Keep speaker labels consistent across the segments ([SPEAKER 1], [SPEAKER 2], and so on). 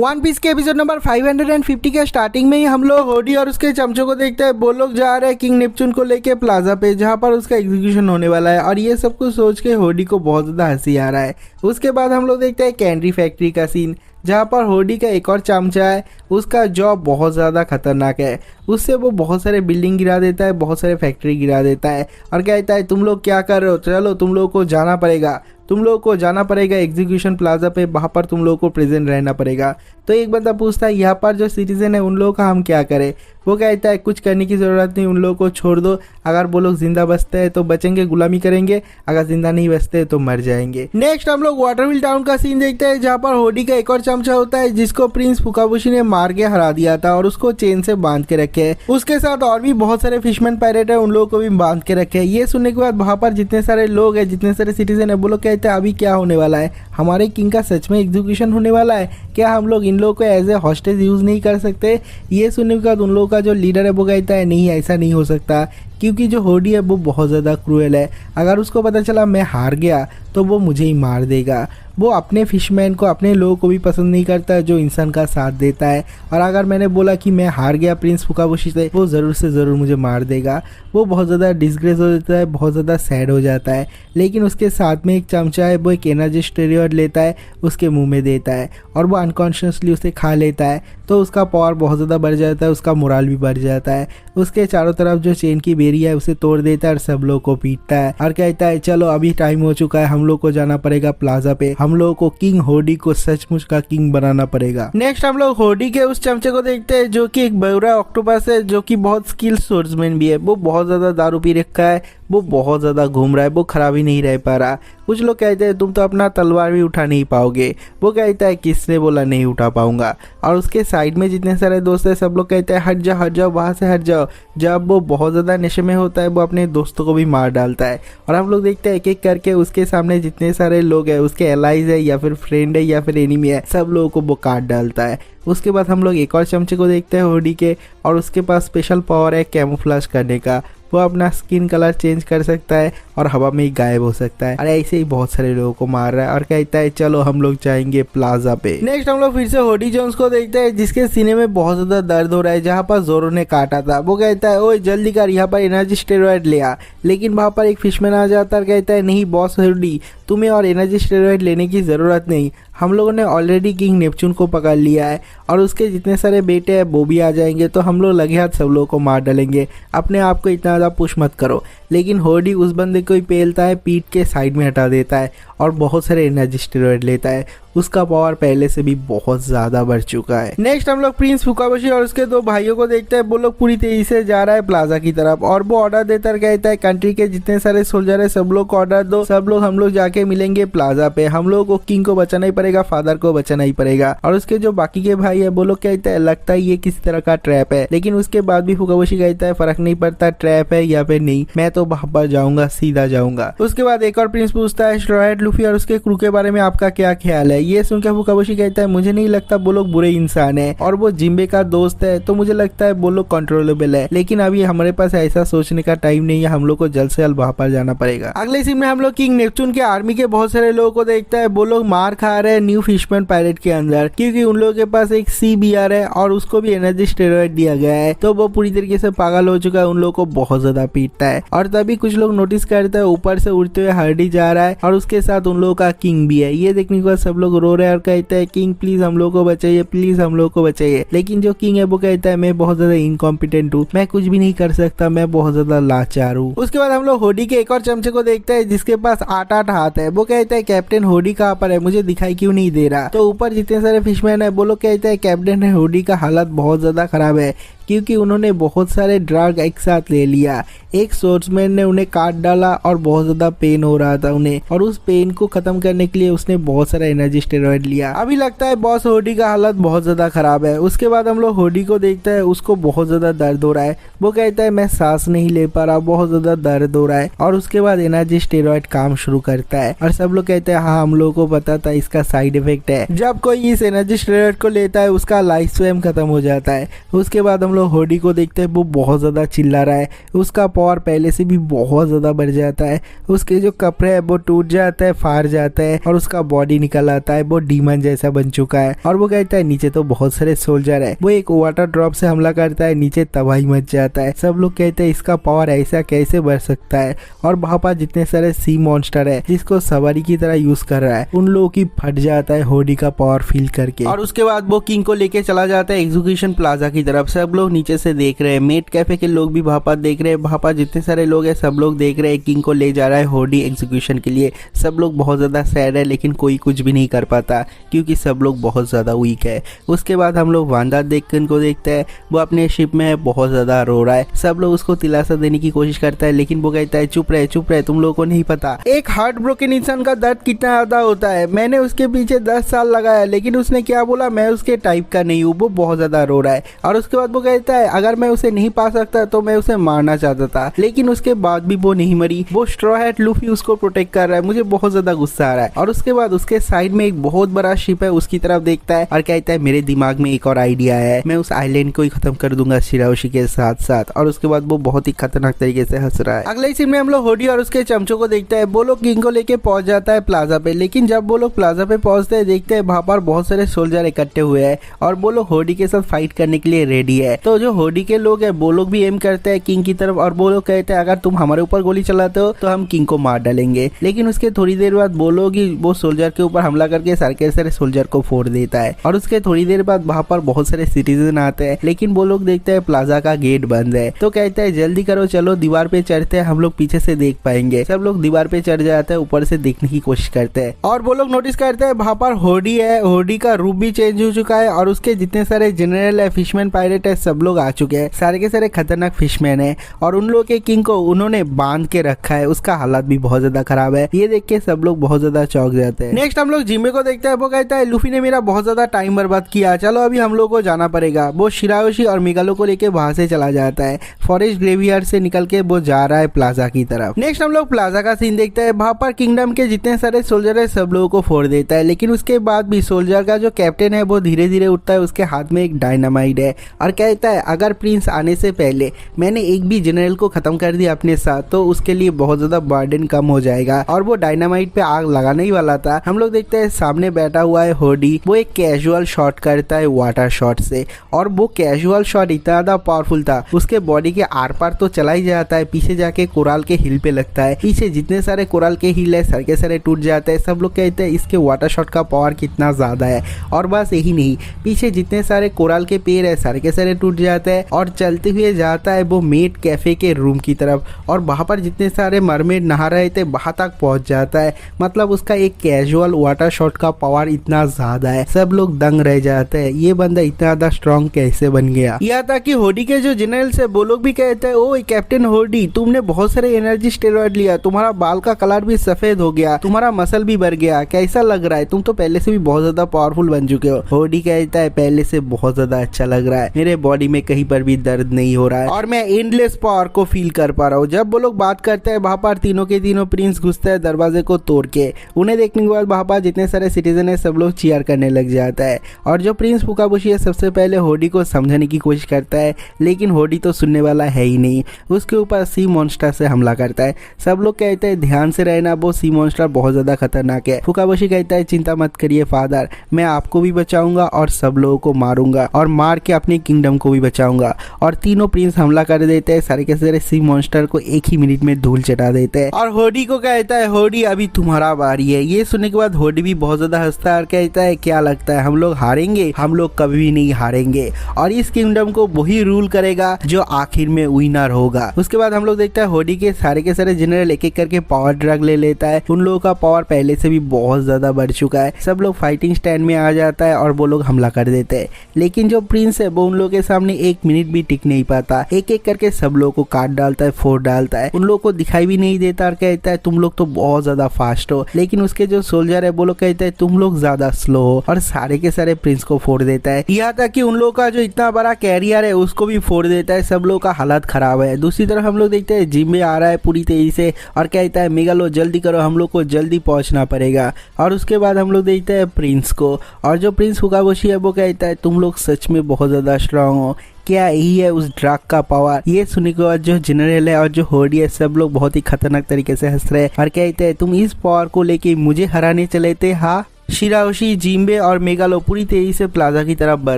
[SPEAKER 1] One piece के episode number 550 के starting में ही हम लोग होडी और उसके चमचों को देखते हैं। वो लोग जा रहे हैं किंग नेपच्यून को लेके प्लाजा पे, जहाँ पर उसका एग्जीक्यूशन होने वाला है। और ये सब कुछ सोच के होडी को बहुत ज़्यादा हंसी आ रहा है। उसके बाद हम लोग देखते हैं कैंडी फैक्ट्री का सीन, जहाँ पर होडी का एक और चमचा है, उसका जॉब बहुत ज़्यादा खतरनाक है। उससे वो बहुत सारे बिल्डिंग गिरा देता है, बहुत सारे फैक्ट्री गिरा देता है और कहता है तुम लोग क्या कर रहे हो, चलो तुम लोग को जाना पड़ेगा, तुम लोग को जाना पड़ेगा एग्जीक्यूशन प्लाजा पे, वहाँ पर तुम लोग को प्रेजेंट रहना पड़ेगा। तो एक बंदा पूछता है यहाँ पर जो सिटीजन है उन लोगों का हम क्या करें। वो कहता है कुछ करने की ज़रूरत नहीं, उन लोगों को छोड़ दो। अगर वो लोग जिंदा बचते हैं तो बचेंगे, गुलामी करेंगे, अगर जिंदा नहीं बचते तो मर जाएंगे। नेक्स्ट हम लोग वाटरविल टाउन का सीन देखते हैं, जहाँ पर होडी का एक और चमचा होता है जिसको प्रिंस फुकाबुशी ने मार के हरा दिया था और उसको चेन से बांध के रखे है। उसके साथ और भी बहुत सारे फिशमैन पायरेट है, उन लोगों को भी बांध के रखे है। ये सुनने के बाद वहाँ पर जितने सारे लोग हैं, जितने सारे सिटीजन है, वो लोग कहते हैं अभी क्या होने वाला है, हमारे किंग का सच में एग्जीक्यूशन होने वाला है क्या, हम लोग इन लोगों को एज ए हॉस्टेज यूज़ नहीं कर सकते। ये सुनने के बाद उन लोगों का जो लीडर है वो कहता है नहीं, ऐसा नहीं हो सकता, क्योंकि जो होडी है वो बहुत ज़्यादा क्रूएल है। अगर उसको पता चला मैं हार गया तो वो मुझे ही मार देगा। वो अपने फिशमैन को, अपने लोगों को भी पसंद नहीं करता है जो इंसान का साथ देता है। और अगर मैंने बोला कि मैं हार गया प्रिंस फुकाबुशी से, वो ज़रूर से ज़रूर मुझे मार देगा। वो बहुत ज़्यादा डिसग्रेस हो जाता है, बहुत ज़्यादा सैड हो जाता है। लेकिन उसके साथ में एक चमचा है, वो एक एनर्जी स्टेरॉइड लेता है, उसके मुंह में देता है और वो अनकॉन्शियसली उसे खा लेता है। तो उसका पावर बहुत ज़्यादा बढ़ जाता है, उसका मोरल भी बढ़ जाता है। उसके चारों तरफ जो चेन की बेरी है उसे तोड़ देता है और सब लोग को पीटता है और कहता है चलो अभी टाइम हो चुका है, हम लोग को जाना पड़ेगा प्लाजा पे, हम लोग को किंग होडी को सचमुच का किंग बनाना पड़ेगा। नेक्स्ट हम लोग होडी के उस चमचे को देखते हैं जो कि एक बौरा ऑक्टोपस है, जो कि बहुत स्किल सोर्समैन भी है। वो बहुत ज्यादा दारू पी रखा है, वो बहुत ज्यादा घूम रहा है, वो खराब ही नहीं रह पा रहा। कुछ लोग कहते हैं तुम तो अपना तलवार भी उठा नहीं पाओगे। वो कहता है किसने बोला नहीं उठा पाऊंगा। और उसके साइड में जितने सारे दोस्त हैं सब लोग कहते हैं हट जाओ वहां से हट जाओ। जब वो बहुत ज्यादा नशे में होता है वो अपने दोस्तों को भी मार डालता है। और हम लोग देखते हैं एक एक करके उसके सामने जितने सारे लोग हैं, उसके एलाइज है या फिर फ्रेंड है या फिर एनिमी है, सब लोगों को वो काट डालता है। उसके बाद हम लोग एक और चमचे को देखते हैं होडी के, और उसके पास स्पेशल पावर है कैमोफ्लेज करने का। वो अपना स्किन कलर चेंज कर सकता है और हवा में ही गायब हो सकता है। और ऐसे ही बहुत सारे लोगों को मार रहा है और कहता है चलो हम लोग जाएंगे प्लाजा पे। नेक्स्ट हम लोग फिर से होडी जोन्स को देखते हैं जिसके सीने में बहुत ज्यादा दर्द हो रहा है, जहाँ पर जोरो ने काटा था। वो कहता है ओए जल्दी कर, यहाँ पर एनर्जी स्टेरॉइड ले आ। लेकिन वहाँ पर एक फिशमैन आ जाता है और कहता है नहीं बॉस होडी, तुम्हें और एनर्जी स्टेरॉइड लेने की ज़रूरत नहीं, हम लोगों ने ऑलरेडी किंग नेपच्यून को पकड़ लिया है और उसके जितने सारे बेटे हैं वो भी आ जाएंगे, तो हम लोग लगे हाथ सब लोगों को मार डालेंगे, अपने आप को इतना ज़्यादा पुश मत करो। लेकिन होडी उस बंदे को ही पेलता है, पीठ के साइड में हटा देता है और बहुत सारे एनर्जी स्टेरॉइड लेता है। उसका पावर पहले से भी बहुत ज़्यादा बढ़ चुका है। नेक्स्ट हम लोग प्रिंस फुकाबुशी और उसके दो भाइयों को देखते हैं। वो लोग पूरी तेजी से जा रहा है प्लाजा की तरफ और वो ऑर्डर देता कहता है कंट्री के जितने सारे सोल्जर है सब लोग को ऑर्डर दो, सब लोग हम लोग जाके मिलेंगे प्लाजा पे, हम लोग को किंग को बचाना ही पड़ेगा, फादर को बचाना ही पड़ेगा। और उसके जो बाकी के भाई है वो लोग कहते हैं लगता है ये किसी तरह का ट्रैप है। लेकिन उसके बाद भी फुकाबुशी कहता है फर्क नहीं पड़ता ट्रैप है या फिर नहीं, मैं तो वहां पर जाऊंगा, सीधा जाऊंगा। उसके बाद एक और प्रिंस पूछता है स्ट्रॉयड लूफी और उसके क्रू के बारे में आपका क्या ख्याल है। ये सुनकर फुकाबुशी कहता है मुझे नहीं लगता वो लोग बुरे इंसान है और वो जिम्बे का दोस्त है, तो मुझे लगता है वो लोग कंट्रोलेबल है। लेकिन अभी हमारे पास ऐसा सोचने का टाइम नहीं है, हम लोग को जल्द से जल्द वहां पर जाना पड़ेगा। अगले सीन में हम लोग किंग नेपच्यून के आर्मी के बहुत सारे लोगों को देखता है। वो लोग मार खा रहे हैं न्यू फिशमैन पायरेट के अंदर, क्योंकि उन लोगों के पास एक CBR है और उसको भी एनर्जी स्टेरॉइड दिया गया है। तो वो पूरी तरीके से पागल हो चुका है, उन लोगों को बहुत ज्यादा पीटता है। और तभी कुछ लोग नोटिस करते हैं ऊपर से उड़ते हुए हर्डी जा रहा है और उसके साथ उन लोगों का किंग भी है। ये देखने के बाद सब लोग रो रहे हैं और कहते हैं किंग प्लीज हम लोग को बचाइए, प्लीज हम लोग को बचाइए। लेकिन जो किंग है वो कहता है मैं बहुत ज्यादा इनकॉम्पिटेंट हूँ, मैं कुछ भी नहीं कर सकता, मैं बहुत ज्यादा लाचार हूँ। उसके बाद हम लोग होडी के एक और चमचे को देखते हैं जिसके पास 8 हाथ है। वो कहता है कैप्टन होडी कहाँ पर है, मुझे दिखाई क्यों नहीं दे रहा। तो ऊपर जितने सारे फिशमैन है वो लोग कहते हैं कैप्टन होडी का हालत बहुत ज्यादा खराब है, क्योंकि उन्होंने बहुत सारे ड्रग एक साथ ले लिया। एक सोर्समैन ने उन्हें काट डाला और बहुत ज्यादा पेन हो रहा था उन्हें, और उस पेन को खत्म करने के लिए उसने बहुत सारा एनर्जी स्टेरॉइड लिया। अभी लगता है बॉस होडी का हालत बहुत ज्यादा खराब है। उसके बाद हम लोग होडी को देखते हैं, उसको बहुत ज्यादा दर्द हो रहा है। वो कहता है मैं सांस नहीं ले पा रहा, बहुत ज्यादा दर्द हो रहा है। और उसके बाद एनर्जी स्टेरॉइड काम शुरू करता है और सब लोग कहते हैं हाँ हम लोग को पता था इसका साइड इफेक्ट है। जब कोई इस एनर्जी स्टेरॉइड को लेता है उसका लाइफ स्वयं खत्म हो जाता है। उसके बाद हम हम लोग होडी को देखते हैं, वो बहुत ज़्यादा चिल्ला रहा है। उसका पावर पहले से भी बहुत ज़्यादा बढ़ जाता है। उसके जो कपड़े है वो टूट जाता है, फाड़ जाता है और उसका बॉडी निकल आता है। वो डीमन जैसा बन चुका है और वो कहता है नीचे तो बहुत सारे सोल्जर है। वो एक वाटर ड्रॉप से हमला करता है, नीचे तबाही मच जाता है। सब लोग कहते हैं इसका पावर ऐसा कैसे बढ़ सकता है। और वहाँ पर जितने सारे सी मॉन्स्टर है जिसको सवारी की तरह यूज कर रहा है, उन लोगों की फट जाता है होडी का पावर फील करके। और उसके बाद वो किंग को लेके चला जाता है एग्जीक्यूशन प्लाजा की तरफ। सब लोग नीचे से देख रहे हैं, मेट कैफे के लोग भी वहाँ पर देख रहे हैं। वहाँ पर जितने सारे लोग हैं सब लोग देख रहे हैं किंग को ले जा रहा है होडी एग्जीक्यूशन के लिए। सब लोग बहुत ज्यादा सैड है, लेकिन कोई कुछ भी नहीं कर पाता क्योंकि सब लोग बहुत ज्यादा वीक है। उसके बाद हम लोग वांदा देखकर को देखते हैं, वो अपने शिप में है, बहुत ज्यादा रो रहा है। सब लोग उसको दिलासा देने की कोशिश करता है, लेकिन वो कहता है चुप रहे, तुम लोगों को नहीं पता एक हार्ट ब्रोकन इंसान का दर्द कितना ज्यादा होता है। मैंने उसके पीछे 10 साल लगाया, लेकिन उसने क्या बोला, मैं उसके टाइप का नहीं हूँ। वो बहुत ज्यादा रो रहा है और उसके बाद वो कहता है अगर मैं उसे नहीं पा सकता तो मैं उसे मारना चाहता था, लेकिन उसके बाद भी वो नहीं मरी। वो स्ट्रॉ हैट लूफी उसको प्रोटेक्ट कर रहा है। मुझे बहुत ज्यादा गुस्सा आ रहा है। और उसके बाद उसके साइड में एक बहुत बड़ा शिप है, उसकी तरफ देखता है और कहता है मेरे दिमाग में एक और आइडिया है, मैं उस आइलैंड को ही खत्म कर दूंगा शिराओशी के साथ साथ। और उसके बाद वो बहुत ही खतरनाक तरीके से हंस रहा है। अगले सीन में हम लोग होडी और उसके चमचों को देखते हैं। वो लोग किंग को लेके पहुंच जाता है प्लाजा पे, लेकिन जब वो लोग प्लाजा पे पहुंचते हैं देखते हैं वहां पर बहुत सारे सोल्जर इकट्ठे हुए हैं और वो लोग होडी के साथ फाइट करने के लिए रेडी है। तो जो होडी के लोग है वो लोग भी एम करते हैं किंग की तरफ और वो लोग कहते हैं अगर तुम हमारे ऊपर गोली चलाते हो तो हम किंग को मार डालेंगे। लेकिन उसके थोड़ी देर बाद वो लोग ही वो सोल्जर के ऊपर हमला करके सारे सोल्जर को फोड़ देता है। और उसके थोड़ी देर बाद वहां पर बहुत सारे सिटीजन आते हैं, लेकिन वो लोग देखते हैं प्लाजा का गेट बंद है। तो कहते हैं जल्दी करो, चलो दीवार पे चढ़ते हैं, हम लोग पीछे से देख पाएंगे। सब लोग दीवार पे चढ़ जाते हैं, ऊपर से देखने की कोशिश करते हैं और वो लोग नोटिस करते हैं वहां पर होडी है। होडी का रूप भी चेंज हो चुका है और उसके जितने सारे जनरल है, फिशमैन, पायरेट है, सब लोग आ चुके हैं। सारे के सारे खतरनाक फिशमैन है और उन लोगों के किंग को उन्होंने बांध के रखा है। उसका हालात भी बहुत ज्यादा खराब है। ये देख के सब लोग बहुत ज्यादा चौंक जाते हैं। नेक्स्ट हम लोग जिम्बे को देखते हैं। वो कहता है लूफी ने मेरा बहुत ज्यादा टाइम बर्बाद किया, चलो अभी हम लोग को जाना पड़ेगा। वो शिराओशी और मिगालो को लेके वहां से चला जाता है। फॉरेस्ट ग्रेवयार्ड से निकल के वो जा रहा है प्लाजा की तरफ। नेक्स्ट हम लोग प्लाजा का सीन देखते हैं। वहां पर किंगडम के जितने सारे सोल्जर है सब लोगों को फोड़ देता है, लेकिन उसके बाद भी सोल्जर का जो कैप्टन है वो धीरे धीरे उठता है। उसके हाथ में एक डायनामाइट है और कहता है अगर प्रिंस आने से पहले मैंने एक भी जनरल को खत्म कर दिया अपने साथ तो उसके लिए बहुत ज्यादा बर्डन कम हो जाएगा। और वो डायनामाइट पे आग लगाने ही वाला था। हम लोग देखते हैं सामने बैठा हुआ है होडी। वो एक कैजुअल शॉट करता है वाटर शॉट से और वो कैजुअल शॉट इतना ज्यादा पावरफुल था, उसके बॉडी के आर पार तो चला ही जाता है, पीछे जाके कोराल के हिल पे लगता है। पीछे जितने सारे कोराल के हिल है सर के सारे टूट जाते हैं। सब लोग कहते हैं इसके वाटर शॉट का पावर कितना ज्यादा है। और बस यही नहीं, पीछे जितने सारे कोराल के पेड़ है सर के सारे टूट जाते हैं और चलते हुए जाता है वो मेट कैफे के रूम की तरफ और वहां पर जितने सारे मरमेड नहा रहे थे वहां तक पहुंच जाता है। मतलब उसका एक कैजुअल वाटर शॉट का पावर इतना ज्यादा है, सब लोग दंग रह जाते हैं। ये बंदा इतना ज्यादा स्ट्रॉन्ग कैसे बन गया। यहाँ तक कि होडी के जो जनरल्स है वो लोग भी कहते हैं ओ कैप्टन होडी, तुमने बहुत सारे एनर्जी स्टेरॉइड लिया, तुम्हारा बाल का कलर भी सफेद हो गया, तुम्हारा मसल भी बढ़ गया, कैसा लग रहा है, तुम तो पहले से भी बहुत ज्यादा पावरफुल बन चुके हो। होडी कहता है पहले से बहुत ज्यादा अच्छा लग रहा है, मेरे बॉडी में कहीं पर भी दर्द नहीं हो रहा है और मैं एंडलेस पावर को फील कर पा रहा हूँ। जब वो लोग बात करते हैं वहां पर तीनों के तीनों प्रिंस घुसते हैं दरवाजे को तोड़ के। उन्हें देखने के बाद वहां पर जितने सारे सिटीजन है सब लोग चीयर करने लग जाता है और जो प्रिंस फुकाबुशी है सबसे पहले होडी को समझाने की कोशिश करता है, लेकिन होडी तो सुनने वाला है ही नहीं। उसके ऊपर सी मॉन्स्टर से हमला करता है। सब लोग कहते हैं ध्यान से रहना, वो सी मॉन्स्टर बहुत ज्यादा खतरनाक है। फुकाबुशी कहता है चिंता मत करिए फादर, मैं आपको भी बचाऊंगा और सब लोगों को मारूंगा और मार के अपने किंगडम को भी बचाऊंगा। और तीनों प्रिंस हमला कर देते हैं, सारे के सारे सी मॉन्स्टर को एक ही मिनट में धूल चटा देते हैं और होडी को कहता है होडी अभी तुम्हारा बारी है। ये सुनने के बाद होडी भी बहुत ज्यादा हंसता है और कहता है क्या लगता है हम लोग हारेंगे? हम लोग कभी भी नहीं हारेंगे और इस किंगडम को वही रूल करेगा जो आखिर में विनर होगा। उसके बाद हम लोग देखते हैं होडी के सारे जनरल एक एक करके पावर ड्रग ले लेता है। उन लोगों का पावर पहले से भी बहुत ज्यादा बढ़ चुका है। सब लोग फाइटिंग स्टैंड में आ जाता है और वो लोग हमला कर देते हैं, लेकिन जो प्रिंस है वो उन लोगों के सामने एक मिनट भी टिक नहीं पाता। एक एक करके सब लोगों को काट डालता है, फोड़ डालता है, उन लोगों को दिखाई भी नहीं देता और कहता है तुम लोग तो बहुत ज्यादा फास्ट हो। लेकिन उसके जो सोल्जर है वो लोग कहते हैं तुम लोग ज्यादा स्लो हो और सारे के सारे प्रिंस को फोड़ देता है। यहाँ तक कि उन लोगों का जो इतना बड़ा कैरियर है उसको भी फोड़ देता है। सब लोगों का हालत खराब है। दूसरी तरफ हम लोग देखते हैं जिम्बे आ रहा है पूरी तेजी से और कहता है मेगालो जल्दी करो, हम लोग को जल्दी पहुंचना पड़ेगा। और उसके बाद हम लोग देखते हैं प्रिंस को और जो प्रिंस फुकाबुशी है वो कहता है तुम लोग सच में बहुत ज्यादा स्ट्रांग हो, क्या यही है उस ड्रग का पावर। ये सुनने के बाद जो जनरल है और जो होडी है सब लोग बहुत ही खतरनाक तरीके से हंस रहे हैं और कहते हैं तुम इस पावर को लेके मुझे हराने चले थे। हाँ, शिराओशी, जिम्बे और मेगालो पूरी तेजी से प्लाजा की तरफ बढ़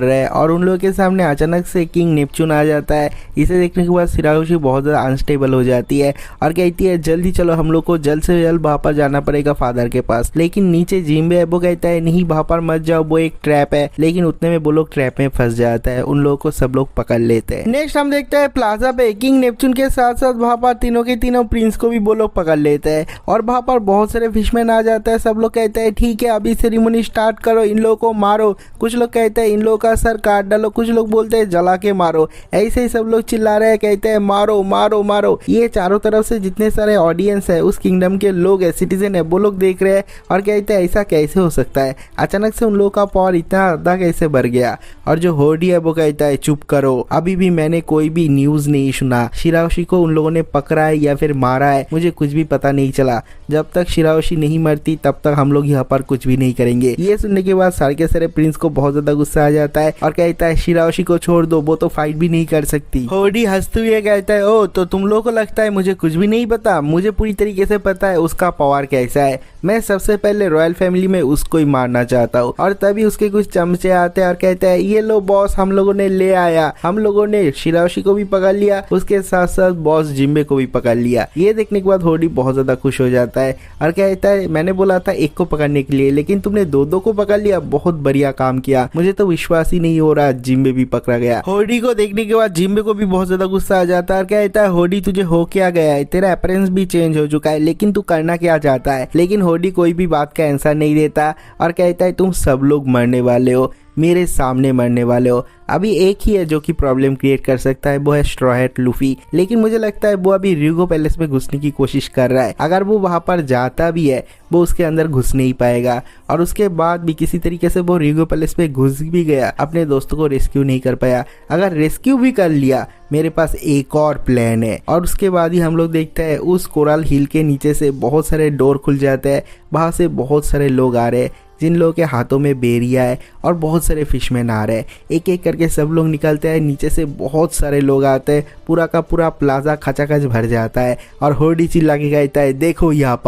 [SPEAKER 1] रहे हैं और उन लोगों के सामने अचानक से किंग नेपच्यून आ जाता है। इसे देखने के बाद शिराओशी बहुत ज़्यादा अनस्टेबल हो जाती है और कहती है जल्दी चलो, हम लोग को जल्द से जल्द वहाँ पर जाना पड़ेगा फादर के पास। लेकिन नीचे जिम्बे है, वो कहता है नहीं वहाँ पर मत जाओ, वो एक ट्रैप है। लेकिन उतने में वो लोग ट्रैप में फंस जाता है, उन लोगों को सब लोग पकड़ लेते हैं। नेक्स्ट हम देखते हैं प्लाजा पे किंग नेपच्यून के साथ साथ वहाँ पर तीनों के तीनों प्रिंस को भी वो लोग पकड़ लेते हैं और वहाँ पर बहुत सारे फिशमैन आ जाते हैं। सब लोग कहते हैं ठीक है अभी सेरेमनी स्टार्ट करो, इन लोगों को मारो। कुछ लोग कहते हैं इन लोगों का सर काट डालो, कुछ लोग बोलते हैं जला के मारो। ऐसे ही सब लोग चिल्ला रहे हैं, कहते हैं मारो मारो मारो। ये चारों तरफ से जितने सारे ऑडियंस है, उस किंगडम के लोग है, सिटीजन है, वो लोग देख रहे हैं और कहते हैं ऐसा कैसे हो सकता है, अचानक से उन लोगों का पावर इतना ज़्यादा कैसे बढ़ गया। और जो होडी है वो कहता है चुप करो, अभी भी मैंने कोई भी न्यूज़ नहीं सुना। शिराओशी को उन लोगों ने पकड़ा है या फिर मारा है, मुझे कुछ भी पता नहीं चला। जब तक शिराओशी नहीं मरती तब तक हम लोग यहाँ पर कुछ भी नहीं करेंगे। ये सुनने के बाद सारे के सारे प्रिंस को बहुत ज्यादा गुस्सा आ जाता है और कहता है शिराओशी को छोड़ दो, वो तो फाइट भी नहीं कर सकती। होडी हंसते हुए कहता है ओ तो तुम लोगों को लगता है मुझे कुछ भी नहीं पता, मुझे पूरी तरीके से पता है उसका पावर कैसा है। मैं सबसे पहले रॉयल फैमिली में उसको ही मारना चाहता हूँ। और तभी उसके कुछ चमचे आते हैं और कहते हैं ये लो बॉस, हम लोगों ने ले आया, हम लोगों ने शिराओशी को भी पकड़ लिया, उसके साथ साथ बॉस जिम्बे को भी पकड़ लिया। ये देखने के बाद होडी बहुत ज्यादा खुश हो जाता है और कहता है मैंने बोला था एक को पकड़ने के लिए, लेकिन तुमने दो दो को पकड़ लिया, बहुत बढ़िया काम किया, मुझे तो विश्वास ही नहीं हो रहा जिम्बे भी पकड़ा गया। होडी को देखने के बाद जिम्बे को भी बहुत ज्यादा गुस्सा आ जाता है और कहता है होडी तुझे हो क्या गया है, तेरा अपीयरेंस भी चेंज हो चुका है, लेकिन तू करना क्या चाहता है। लेकिन होडी कोई भी बात का आंसर नहीं देता और कहता है तुम सब लोग मरने वाले हो, मेरे सामने मरने वाले हो। अभी एक ही है जो कि प्रॉब्लम क्रिएट कर सकता है, वो है स्ट्रॉ हैट लूफी। लेकिन मुझे लगता है वो अभी र्यूगो पैलेस में घुसने की कोशिश कर रहा है। अगर वो वहां पर जाता भी है वो उसके अंदर घुस नहीं पाएगा और उसके बाद भी किसी तरीके से वो र्यूगो पैलेस में घुस भी गया, अपने दोस्तों को रेस्क्यू नहीं कर पाया। अगर रेस्क्यू भी कर लिया, मेरे पास एक और प्लान है। और उसके बाद ही हम लोग देखते हैं उस कोरल हिल के नीचे से बहुत सारे डोर खुल जाते हैं, वहां से बहुत सारे लोग आ रहे हैं जिन लोगों के हाथों में बेरिया है और बहुत सारे फिशमैन आ रहे हैं। एक एक करके सब लोग निकलते हैं, नीचे से बहुत सारे लोग आते हैं, पूरा का पूरा प्लाजा खचाखच भर जाता है और होडी चिल्ला के कहता है देखो यहाँ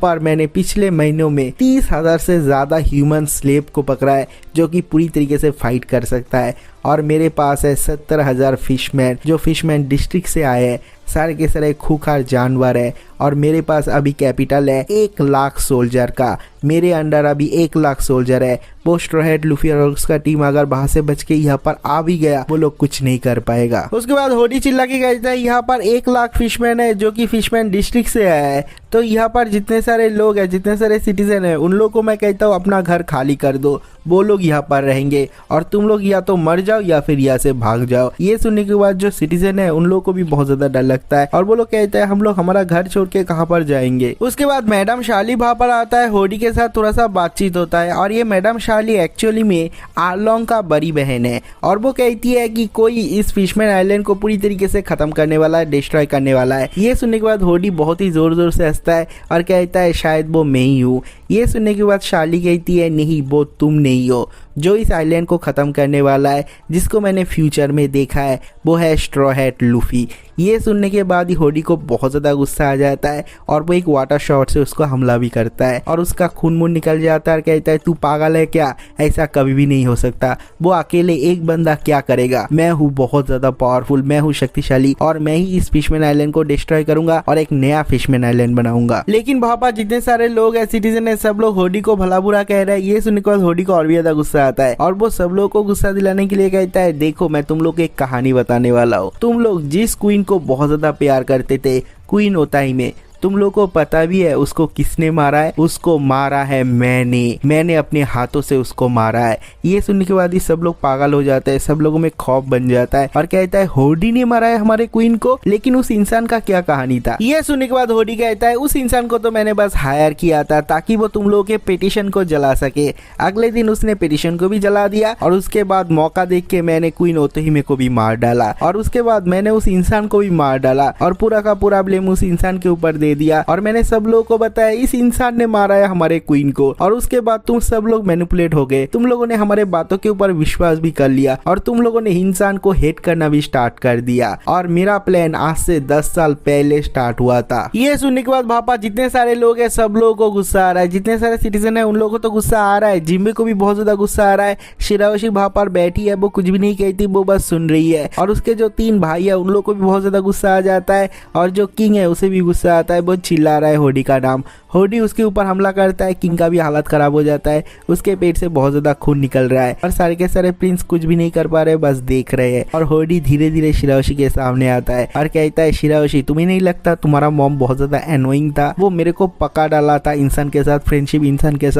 [SPEAKER 1] पर मैंने पिछले महीनों में 30,000 से ज्यादा ह्यूमन स्लेव को पकड़ा है जो कि पूरी तरीके से फाइट कर सकता है। और मेरे पास है 70,000 फिशमैन जो फिशमैन डिस्ट्रिक्ट से आए हैं, सारे के सारे खूंखार जानवर है। और मेरे पास अभी कैपिटल है 1 लाख सोल्जर का, मेरे अंडर अभी 1 लाख सोल्जर है। वो स्ट्रॉ हैट लूफी और उसका टीम अगर वहां से बच के यहाँ पर आ भी गया, वो लोग कुछ नहीं कर पाएगा। उसके बाद होडी चिल्ला के कहता है यहाँ पर 1 लाख फिशमैन है जो कि फिशमैन डिस्ट्रिक्ट से आया है, तो यहाँ पर जितने सारे लोग हैं, जितने सारे सिटीजन है, उन लोगों को मैं कहता हूँ अपना घर खाली कर दो, वो लोग यहाँ पर रहेंगे और तुम लोग या तो मर जाओ या फिर यहाँ से भाग जाओ। ये सुनने के बाद जो सिटीजन है उन लोगों को भी बहुत ज्यादा डर लगता है और वो लोग कहते हैं हम लोग हमारा घर छोड़ के कहाँ पर जाएंगे। उसके बाद मैडम शार्ली वहाँ पर आता है, होडी के साथ थोड़ा सा बातचीत होता है और ये मैडम शार्ली एक्चुअली में आर्लोंग का बड़ी बहन है और वो कहती है कि कोई इस फिशमैन आइलैंड को पूरी तरीके से खत्म करने वाला है, डिस्ट्रॉय करने वाला है। ये सुनने के बाद होडी बहुत ही जोर जोर से हंसता है और कहता है शायद वो मैं ही हूँ। ये सुनने के बाद शार्ली कहती है नहीं, वो तुम नहीं हो, जो इस आइलैंड को ख़त्म करने वाला है, जिसको मैंने फ्यूचर में देखा है, वो है स्ट्रॉ हैट लूफी। ये सुनने के बाद ही होडी को बहुत ज़्यादा गुस्सा आ जाता है और वो एक वाटर शॉट से उसको हमला भी करता है और उसका खून मुन निकल जाता है और कहता है तू पागल है क्या, ऐसा कभी भी नहीं हो सकता, वो अकेले एक बंदा क्या करेगा, मैं हूँ बहुत ज़्यादा पावरफुल, मैं हूँ शक्तिशाली और मैं ही इस फिशमैन आइलैंड को डिस्ट्रॉय करूंगा और एक नया फिशमैन आइलैंड बनाऊंगा। लेकिन वहाँ पर जितने सारे लोग हैं, सिटीजन है, सब लोग होडी को भला बुरा कह रहे हैं। ये सुनने के बाद होडी को और भी ज़्यादा गुस्सा आता है और वो सब लोग को गुस्सा दिलाने के लिए कहता है देखो मैं तुम लोग को एक कहानी बताने वाला हूँ। तुम लोग जिस क्वीन को बहुत ज्यादा प्यार करते थे, क्वीन ओताई में, तुम लोग को पता भी है उसको किसने मारा है? उसको मारा है मैंने अपने हाथों से उसको मारा है। ये सुनने के बाद ही सब लोग पागल हो जाते हैं, सब लोगों में खौफ बन जाता है और कहता है होडी ने मारा है हमारे क्वीन को, लेकिन उस इंसान का क्या कहानी था? ये सुनने के बाद होडी कहता है उस इंसान को तो मैंने बस हायर किया था ताकि वो तुम लोगों के पिटीशन को जला सके। अगले दिन उसने पिटीशन को भी जला दिया और उसके बाद मौका देख के मैंने क्वीन ओतोहिमे को भी मार डाला और उसके बाद मैंने उस इंसान को भी मार डाला और पूरा का पूरा ब्लेम उस इंसान के ऊपर दे दे दिया और मैंने सब लोगों को बताया इस इंसान ने मारा है हमारे क्वीन को, और उसके बाद तुम सब लोग मैनिपुलेट हो गए, तुम लोगों ने हमारे बातों के ऊपर विश्वास भी कर लिया और तुम लोगों ने इंसान को हेट करना भी स्टार्ट कर दिया। और मेरा प्लान आज से 10 साल पहले स्टार्ट हुआ था। ये सुनने के बाद भापा जितने सारे लोग हैं सब लोगों को गुस्सा आ रहा है, जितने सारे सिटीजन है उन लोगों को तो गुस्सा आ रहा है, जिम्बे को भी बहुत ज्यादा गुस्सा आ रहा है। शिराओशी भापा बैठी है, वो कुछ भी नहीं कहती, वो बस सुन रही है। और उसके जो 3 भाई है उन लोगों को भी बहुत ज्यादा गुस्सा आ जाता है और जो किंग है उसे भी गुस्सा आता है, वो चिल्ला रहा है होडी का नाम। होडी उसके ऊपर हमला करता है, किंग का भी हालत खराब हो जाता है, उसके पेट से बहुत ज्यादा खून निकल रहा है और सारे के सारे प्रिंस कुछ भी नहीं कर पा रहे, बस देख रहे हैं। और होडी धीरे धीरे शिराओशी के सामने आता है और कहता है शिराओशी तुम्हें नहीं लगता तुम्हारा मॉम बहुत ज्यादा एनोइंग था, वो मेरे को पका डाला था इंसान के साथ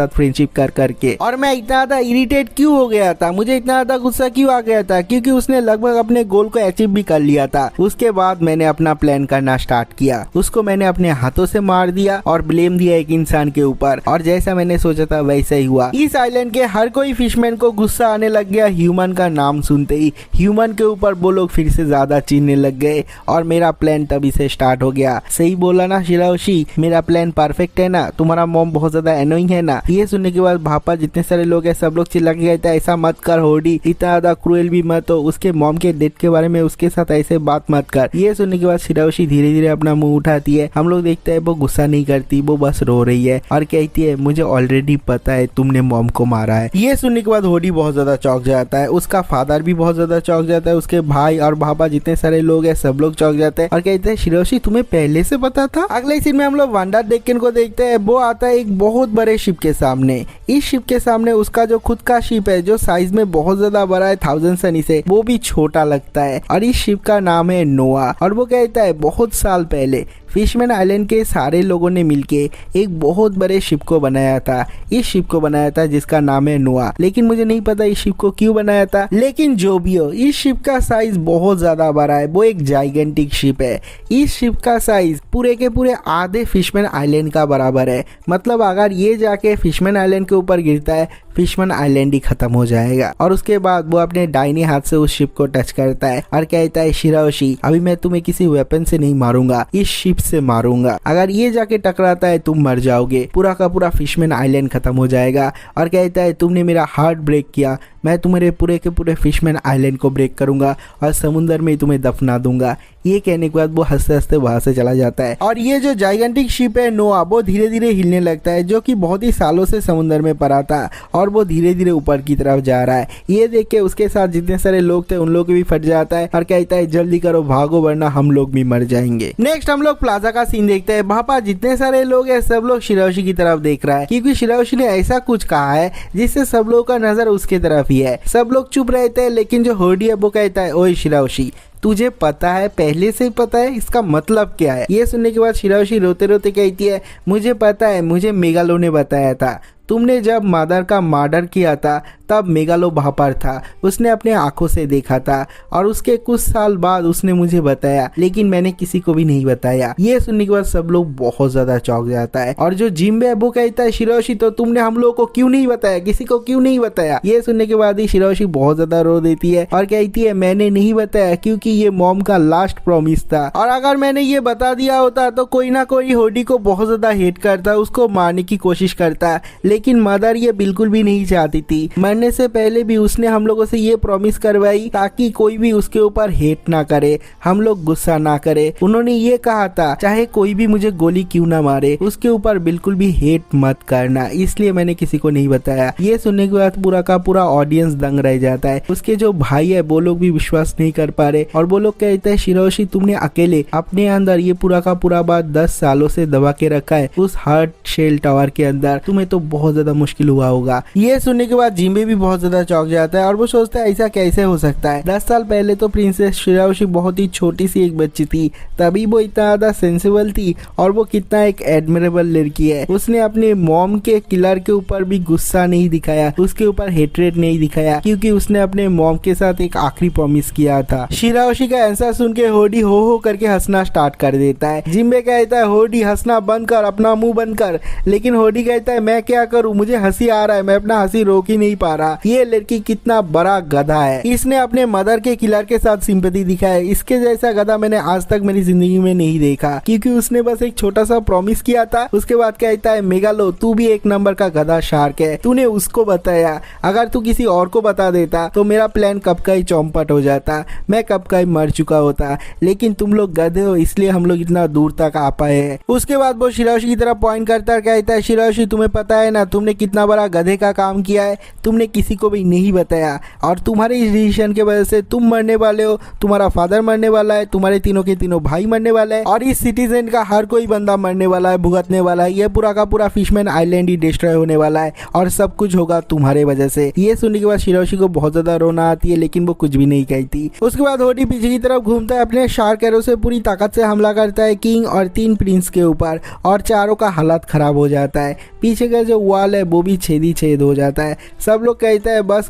[SPEAKER 1] फ्रेंडशिप कर करके, और मैं इतना ज्यादा इरिटेट क्यों हो गया था, मुझे इतना ज्यादा गुस्सा क्यों आ गया था, क्योंकि उसने लगभग अपने गोल को अचीव भी कर लिया था। उसके बाद मैंने अपना प्लान करना स्टार्ट किया, उसको मैंने अपने हाथों से मार दिया और ब्लेम दिया एक इंसान के ऊपर, और जैसा मैंने सोचा था वैसा ही हुआ। इस आइलैंड के हर कोई फिशमैन को गुस्सा आने लग गया ह्यूमन का नाम सुनते ही, ह्यूमन के ऊपर वो लोग फिर से ज्यादा चीनने लग गए और मेरा प्लान तभी से स्टार्ट हो गया। सही बोला ना शिराओशी, मेरा प्लान परफेक्ट है ना, तुम्हारा मॉम बहुत ज्यादा एनोइंग है ना। ये सुनने के बाद भापा जितने सारे लोग हैं सब लोग चिल्ला के कहते हैं ऐसा मत कर होडी, इतना ज्यादा क्रूएल भी मत हो, उसके मॉम के डेथ के बारे में उसके साथ ऐसे बात मत कर। ये सुनने के बाद शिराओशी धीरे धीरे अपना मुंह उठाती है, हम लोग देखते हैं वो गुस्सा नहीं करती, वो बस रो रही है और कहती है मुझे ऑलरेडी पता है तुमने मॉम को मारा है। ये सुनने के बाद होडी बहुत ज्यादा चौंक जाता है, उसका फादर भी बहुत ज्यादा चौंक जाता है, उसके भाई और भापा जितने सारे लोग हैं सब लोग चौंक जाते हैं और कहते हैं शिराओशी तुम्हें पहले से पता था। अगले सीन में हम लोग वंडर डेक्कन को देखते हैं, वो आता है एक बहुत बड़े शिप के सामने। इस शिप के सामने उसका जो खुद का शिप है जो साइज में बहुत ज्यादा बड़ा है 1000 सनी से, वो भी छोटा लगता है और इस शिप का नाम है नोआ। और वो कहता है बहुत साल पहले फिशमैन आइलैंड के सारे लोगों ने मिलके एक बहुत बड़े शिप को बनाया था, इस शिप को बनाया था जिसका नाम है नोआ, लेकिन मुझे नहीं पता इस शिप को क्यों बनाया था, लेकिन जो भी हो इस शिप का साइज बहुत ज्यादा बड़ा है, वो एक जाइगेंटिक शिप है। इस शिप का साइज पूरे के पूरे आधे फिशमैन आइलैंड का बराबर है, मतलब अगर ये जाके फिशमैन आइलैंड के ऊपर गिरता है फिशमैन आइलैंड ही खत्म हो जाएगा। और उसके बाद वो अपने दाहिने हाथ से उस शिप को टच करता है और कहता है शिराओशी अभी मैं तुम्हें किसी वेपन से नहीं मारूंगा, इस शिप से मारूंगा, अगर ये जाके टकराता है तुम मर जाओगे, पूरा का पूरा फिशमैन आइलैंड खत्म हो जाएगा। और कहता है तुमने मेरा हार्ट ब्रेक किया, मैं तुम्हारे पूरे के पूरे फिशमैन आइलैंड को ब्रेक करूंगा और समुद्र में तुम्हें दफना दूंगा। ये कहने के बाद वो हंसते हंसते वहां से चला जाता है और ये जो जाइगेंटिक शिप है नोआ वो धीरे धीरे हिलने लगता है, जो कि बहुत ही सालों से समुद्र में पड़ा था और वो धीरे धीरे ऊपर की तरफ जा रहा है। ये देख के उसके साथ जितने सारे लोग थे उन लोग भी फट जाता है और कहता है जल्दी करो भागो वरना हम लोग भी मर जाएंगे। नेक्स्ट हम लोग प्लाजा का सीन देखते हैं, वहाँ पर जितने सारे लोग हैं सब लोग शिराओशी की तरफ देख रहा है, क्योंकि शिराओशी ने ऐसा कुछ कहा है जिससे सब लोगों का नजर उसके तरफ ही है। सब लोग चुप रहते हैं, लेकिन जो होडी है वो कहता है ओए शिराओशी तुझे पता है, पहले से ही पता है, इसका मतलब क्या है। ये सुनने के बाद शिराओशी रोते रोते कहती है मुझे पता है, मुझे मेगालो ने बताया था, तुमने जब मदर का मर्डर किया था तब मेगालो वहाँ पर था, उसने अपने आंखों से देखा था और उसके कुछ साल बाद उसने मुझे बताया, लेकिन मैंने किसी को भी नहीं बताया। ये सुनने के बाद सब लोग बहुत ज्यादा चौंक जाता है और जो जिम्बे है वो कहता है शिराओशी तो तुमने हम लोग को क्यों नहीं बताया, किसी को क्यों नहीं बताया। ये सुनने के बाद ही शिराओशी बहुत ज्यादा रो देती है और कहती है मैंने नहीं बताया क्योंकि ये मॉम का लास्ट प्रॉमिस था, और अगर मैंने ये बता दिया होता तो कोई ना कोई होडी को बहुत ज्यादा हेट करता, उसको मारने की कोशिश करता, लेकिन मदर ये बिल्कुल भी नहीं चाहती थी। मरने से पहले भी उसने हम लोगों से ये प्रॉमिस करवाई ताकि कोई भी उसके ऊपर हेट ना करे, हम लोग गुस्सा ना करे। उन्होंने ये कहा था चाहे कोई भी मुझे गोली क्यों ना मारे उसके ऊपर बिल्कुल भी हेट मत करना, इसलिए मैंने किसी को नहीं बताया। ये सुनने के बाद पूरा का पूरा ऑडियंस दंग रह जाता है। उसके जो भाई है वो लोग भी विश्वास नहीं कर पा रहे और वो लोग कहते हैं शिराओशी तुमने अकेले अपने अंदर ये पूरा का पूरा बात 10 सालों से दबा के रखा है उस हार्ट शेल टावर के अंदर, तुम्हें तो बहुत ज्यादा मुश्किल हुआ होगा। ये सुनने के बाद जिम्बे भी बहुत ज्यादा चौंक जाता है और वो सोचता है ऐसा कैसे हो सकता है, 10 साल पहले तो प्रिंसेस शिराओशी बहुत ही छोटी सी एक बच्ची थी, तभी वो इतना ज्यादा सेंसिबल थी और वो कितना एक एडमिरेबल लड़की है। उसने अपने मॉम के किलर के ऊपर भी गुस्सा नहीं दिखाया, उसके ऊपर हेट्रेट नहीं दिखाया, क्योंकि उसने अपने मॉम के साथ एक आखिरी प्रॉमिस किया था। शिराओशी का आंसर सुन के होडी हो करके हंसना स्टार्ट कर देता है। जिम्बे कहता है होडी हंसना बंद कर, अपना मुंह बंद कर, लेकिन होडी कहता है मैं क्या करूं, मुझे हंसी आ रहा है, मैं अपना हंसी रोक ही नहीं पा पा रहा ये लड़की कितना बड़ा गधा है, इसने अपने मदर के किलर के साथ सिंपैथी दिखाया। इसके जैसा गधा मैंने आज तक मेरी जिंदगी में नहीं देखा, क्योंकि उसने बस एक छोटा सा प्रॉमिस किया था। उसके बाद कहता है मेगालो तू भी एक नंबर का गधा शार्क है, तूने उसको बताया, अगर तू किसी और को बता देता तो मेरा प्लान कब का ही चौपट हो जाता, मैं कब का ही मर चुका होता, लेकिन तुम लोग गधे हो इसलिए हम लोग इतना दूर तक आ पाए हैं। उसके बाद वो शिराओशी की तरफ पॉइंट करता कहता है शिराओशी तुम्हें पता है ना तुमने कितना बड़ा गधे का काम किया है, तुमने किसी को भी नहीं बताया और तुम्हारे इस डिसीजन की वजह से तुम मरने वाले हो, तुम्हारा फादर मरने वाला है, तुम्हारे तीनों के तीनों भाई मरने वाले हैं और इस सिटीजन का हर कोई बंदा मरने वाला है, भुगतने वाला है। ये पूरा का पूरा फिशमैन आइलैंड ही डिस्ट्रॉय होने वाला है और सब कुछ होगा तुम्हारे वजह से। ये सुनने के बाद शिराओशी को बहुत ज्यादा रोना आती है, लेकिन वो कुछ भी नहीं कहती। उसके बाद होडी पीछे की तरफ घूमता है, अपने शार्क एरो से पूरी ताकत से हमला करता है किंग और 3 प्रिंस के ऊपर और चारों का हालत खराब हो जाता है। पीछे का जो वॉल है वो भी छेद ही छेद हो जाता है। सब लोग कहते हैं बस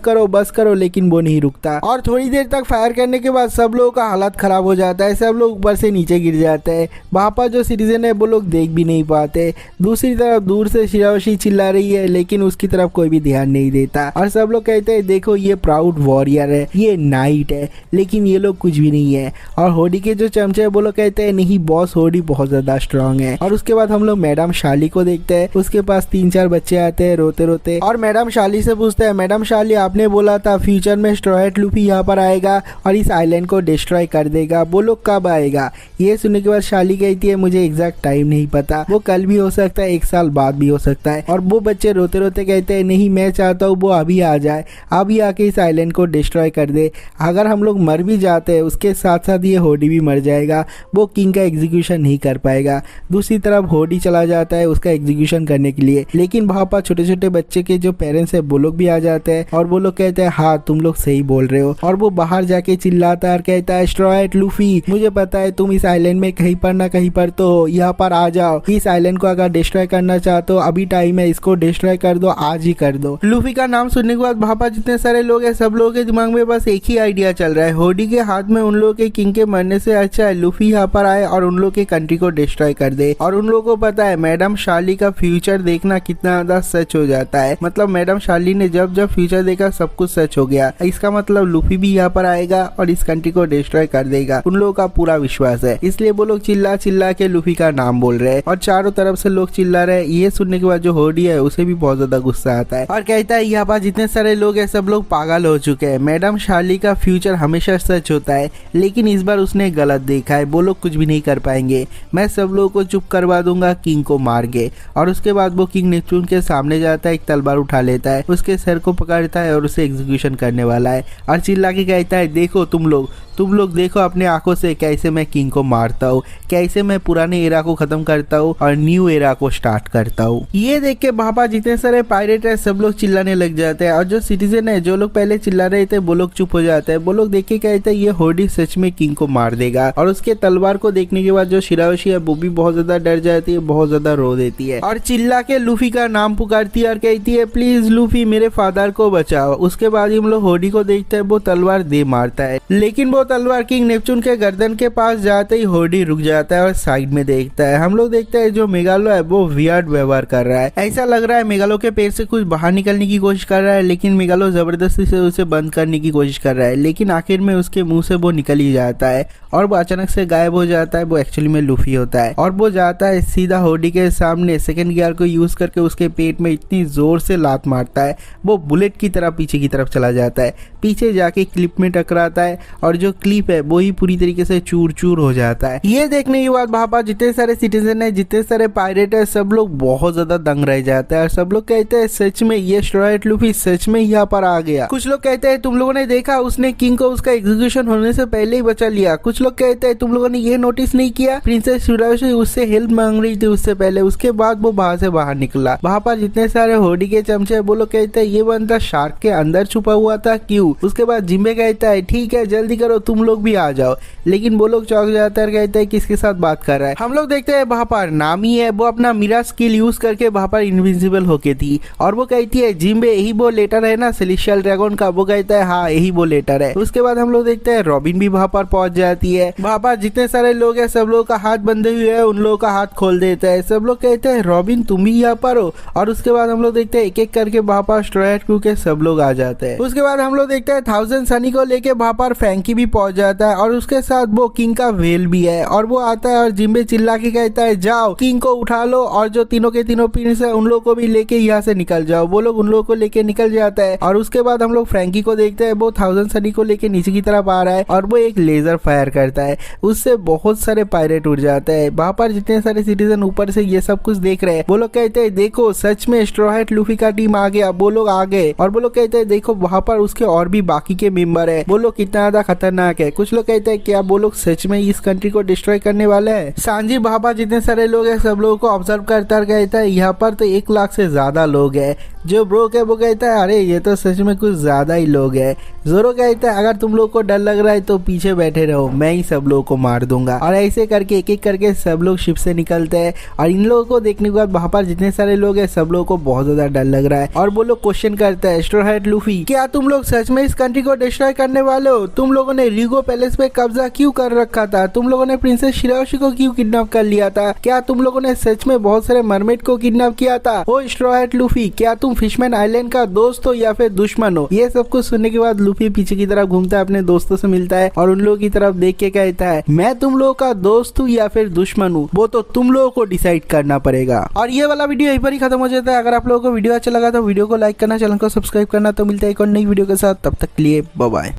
[SPEAKER 1] करो, लेकिन वो नहीं रुकता और थोड़ी देर तक फायर करने के बाद सब लोगों का हालत खराब हो जाता है, सब लोग ऊपर से नीचे गिर जाते हैं। वहाँ पर जो सिटीजन है वो लोग देख भी नहीं पाते। दूसरी तरफ दूर से शिराओशी चिल्ला रही है, लेकिन उसकी तरफ कोई भी ध्यान नहीं देता और सब लोग कहते हैं देखो ये प्राउड वॉरियर है, ये नाइट है, लेकिन ये लोग कुछ भी नहीं है। और होडी के जो चमचे है वो लोग कहते हैं नहीं बॉस होडी बहुत ज्यादा स्ट्रांग है। और उसके बाद हम लोग मैडम शाली को देखते हैं, उसके पास 3-4 बच्चे आते हैं रोते रोते और मैडम शाली से पूछते हैं मैडम शाली आपने बोला था फ्यूचर में स्ट्रॉ हैट लूफी यहाँ पर आएगा और इस आइलैंड को डिस्ट्रॉय कर देगा, वो लोग कब आएगा? ये सुनने के बाद शाली कहती है मुझे एग्जैक्ट टाइम नहीं पता, वो कल भी हो सकता है, 1 साल बाद भी हो सकता है। और वो बच्चे रोते रोते कहते हैं नहीं मैं चाहता हूँ वो अभी आ जाए, अभी आके इस आइलैंड को डिस्ट्रॉय कर दे, अगर हम लोग मर भी जाते हैं उसके साथ साथ ये होडी भी मर जाएगा, वो किंग का एग्जीक्यूशन नहीं कर पाएगा। दूसरी तरफ होडी चला जाता है उसका एग्जीक्यूशन करने के लिए, लेकिन वहाँ पर छोटे छोटे बच्चे के जो पेरेंट्स है वो लोग भी आ जाते हैं और वो लोग कहते हैं हाँ तुम लोग सही बोल रहे हो। और वो बाहर जाके चिल्लाता है और कहता है स्ट्रॉ हैट लूफी मुझे पता है तुम इस आइलैंड में कहीं पर ना कहीं पर तो हो, यहाँ पर आ जाओ, इस आइलैंड को अगर डिस्ट्रॉय करना चाहते हो अभी टाइम है, इसको डिस्ट्रॉय कर दो, आज ही कर दो। लूफी का नाम सुनने के बाद वहाँ पर जितने सारे लोग हैं सब लोगों के दिमाग में बस एक ही आइडिया चल रहा है, होडी के हाथ में उन लोगों के किंग के मरने से अच्छा है लूफी यहाँ पर आए और उन लोग के कंट्री को डिस्ट्रॉय कर दे। और उन लोगों को पता है मैडम शार्ली का फ्यूचर देखना कितना ज्यादा सच हो जाता है, मतलब मैडम शार्ली ने जब जब फ्यूचर देखा सब कुछ सच हो गया, इसका मतलब लूफी भी यहाँ पर आएगा और इस कंट्री को डिस्ट्रॉय कर देगा, उन लोगों का पूरा विश्वास है। इसलिए वो लोग चिल्ला चिल्ला के लूफी का नाम बोल रहे हैं और चारों तरफ से लोग चिल्ला रहे हैं। ये सुनने के बाद जो होडी है उसे भी बहुत ज्यादा गुस्सा आता है और कहता है यहाँ पर जितने सारे लोग हैं सब लोग पागल हो चुके हैं, मैडम शार्ली का फ्यूचर हमेशा सच होता है, लेकिन इस बार उसने गलत देखा है, वो लोग कुछ भी नहीं कर पाएंगे, मैं सब लोगों को चुप करवा दूंगा किंग को मार के। और उसके बाद वो किंग नेपच्यून के सामने जाता है, एक तलवार उठा लेता है, उसके सर को पकड़ता है और उसे एग्जीक्यूशन करने वाला है और चिल्ला के कहता है देखो तुम लोग देखो अपने आंखों से कैसे मैं किंग को मारता हूँ, कैसे मैं पुराने एरा को खत्म करता हूँ और न्यू एरा को स्टार्ट करता हूँ। ये देख के वहाँ जितने सारे पायरेट है सब लोग चिल्लाने लग जाते हैं और जो सिटीजन है जो लोग पहले चिल्ला रहे थे वो लोग चुप हो जाते हैं। वो लोग देख के कहते हैं ये होडी सच में किंग को मार देगा। और उसके तलवार को देखने के बाद जो शिराओशी है वो भी बहुत ज्यादा डर जाती है, बहुत ज्यादा रो देती है और चिल्ला के लूफी का नाम पुकारती है और कहती है प्लीज लूफी मेरे फादर को बचाओ। उसके बाद हम लोग होडी को देखते हैं, वो तलवार दे मारता है, लेकिन वो तलवार किंग नेपच्यून के गर्दन के पास जाते ही होडी रुक जाता है और साइड में देखता है। हम लोग देखते हैं जो मेगालो है वो वियर्ड व्यवहार कर रहा है, ऐसा लग रहा है मेगालो के पेट से कुछ बाहर निकलने की कोशिश कर रहा है, लेकिन मेगालो जबरदस्ती से उसे बंद करने की कोशिश कर रहा है, लेकिन आखिर में उसके मुंह से वो निकल ही जाता है और वो अचानक से गायब हो जाता है। वो एक्चुअली में लूफी होता है और वो जाता है सीधा होडी के सामने, सेकंड गियर को यूज करके उसके पेट में इतनी जोर से लात मारता है वो बुलेट की तरह पीछे की तरफ चला जाता है, पीछे जाके क्लिप में टकराता है और जो क्लिप है वो ही पूरी तरीके से चूर चूर हो जाता है। ये देखने के बाद वहाँ पर जितने सारे सिटीजन है, जितने सारे पायरेट है, सब लोग बहुत ज्यादा दंग रह जाते हैं और सब लोग कहते हैं सच में ये स्ट्रॉ हैट लूफी सच में यहाँ पर आ गया। कुछ लोग कहते हैं तुम लोगों ने देखा उसने किंग को उसका एग्जीक्यूशन होने से पहले ही बचा लिया। कुछ लोग कहते हैं तुम लोगों ने ये नोटिस नहीं किया प्रिंसेस शिराओशी उससे हेल्प मांग रही थी उससे पहले, उसके बाद वो वहां से बाहर निकला। वहाँ पर जितने सारे होडी के चमचे वो लोग कहते हैं ये बंदा शार्क के अंदर छुपा हुआ था क्यों। उसके बाद जिम्बे कहता है ठीक है जल्दी करो तुम लोग भी आ जाओ, लेकिन वो लोग चौंक जाते हैं, कहते हैं किसके साथ बात कर रहा है। हम लोग देखते हैं वहाँ पर नामी है, वो अपना मिरा स्किल यूज करके वहाँ पर इनविजिबल होके थी और वो कहती है जिम्बे यही वो लेटर है ना सेलेस्टियल ड्रैगन का। वो कहता है हाँ यही वो लेटर है। उसके बाद हम लोग देखते हैं रॉबिन भी वहाँ पर पहुंच जाती है। वहाँ पर जितने सारे लोग हैं सब लोगों का हाथ बंधे हुए है, उन लोगों का हाथ खोल देता है। सब लोग कहते हैं रॉबिन तुम भी यहाँ पर हो। और उसके बाद हम लोग देखते हैं एक एक करके वहाँ पर स्ट्रॉ हैट क्रू के सब लोग आ जाते हैं। उसके बाद हम लोग देखते हैं 1000 सनी को लेके वहां पर फ्रैंकी भी पहुंच जाता है और उसके साथ वो किंग का वेल भी है और वो आता है और जिम्बे चिल्ला के कहता है जाओ किंग को उठा लो और जो तीनों के तीनों प्रिंस है उन लोग को भी लेके यहाँ से निकल जाओ। वो लोग उन लोग को लेके निकल जाता है और उसके बाद हम लोग फ्रैंकी को देखते हैं वो 1000 सनी को लेके नीचे की तरफ आ रहा है और वो एक लेजर फायर करता है, उससे बहुत सारे पायरेट उड़ जाते हैं। वहां पर जितने सारे सिटीजन ऊपर से ये सब कुछ देख रहे हैं वो लोग कहते हैं देखो सच में स्ट्रॉ हैट लूफी का टीम आ गया। वो लोग आ गए और वो लोग कहते हैं देखो वहां पर उसके और भी बाकी के मेंबर है, वो लोग कितना ज्यादा खतरनाक है। कुछ लोग कहते हैं क्या वो लोग सच में इस कंट्री को डिस्ट्रॉय करने वाले हैं। सांजी वहां पर जितने सारे लोग हैं सब लोगों को ऑब्जर्व करता कहता है यहाँ पर तो 1 लाख से ज्यादा लोग हैं। जो ब्रोक है वो कहता है अरे ये तो सच में कुछ ज्यादा ही लोग हैं। जोरो कहता है अगर तुम लोग को डर लग रहा है तो पीछे बैठे रहो, मैं ही सब लोगों को मार दूंगा। और ऐसे करके एक एक करके सब लोग शिप से निकलते हैं और इन लोगों को देखने के बाद वहां पर जितने सारे लोग हैं सब लोगों को बहुत ज्यादा डर लग रहा है और वो लोग क्वेश्चन करते हैं स्ट्रॉ हैट लूफी क्या तुम लोग सच में इस कंट्री को डिस्ट्रॉय करने वाले हो? तुम लोगों ने रीगो पैलेस पे कब्जा क्यों कर रखा था? तुम लोगों ने प्रिंसेस शिराओशी को क्यों किडनैप कर लिया था? क्या तुम लोगों ने सच में बहुत सारे मरमेड को किडनैप किया था? ओ स्ट्रॉ हैट लूफी क्या तुम फिशमैन आइलैंड का दोस्त हो या फिर दुश्मन हो? ये सब कुछ सुनने के बाद लूफी पीछे की तरफ घूमता है, अपने दोस्तों से मिलता है और उन लोगों की तरफ देख के कहता है मैं तुम लोगों का दोस्त हूँ या फिर दुश्मन हूँ वो तो तुम लोगों को डिसाइड करना पड़ेगा। और ये वाला वीडियो यहीं पर ही खत्म हो जाता है। अगर आप लोगों को वीडियो अच्छा लगा तो वीडियो को लाइक करना, चैनल को सब्सक्राइब करना। तो मिलता है एक और नई वीडियो के साथ, तब तक के लिए बाय बाय।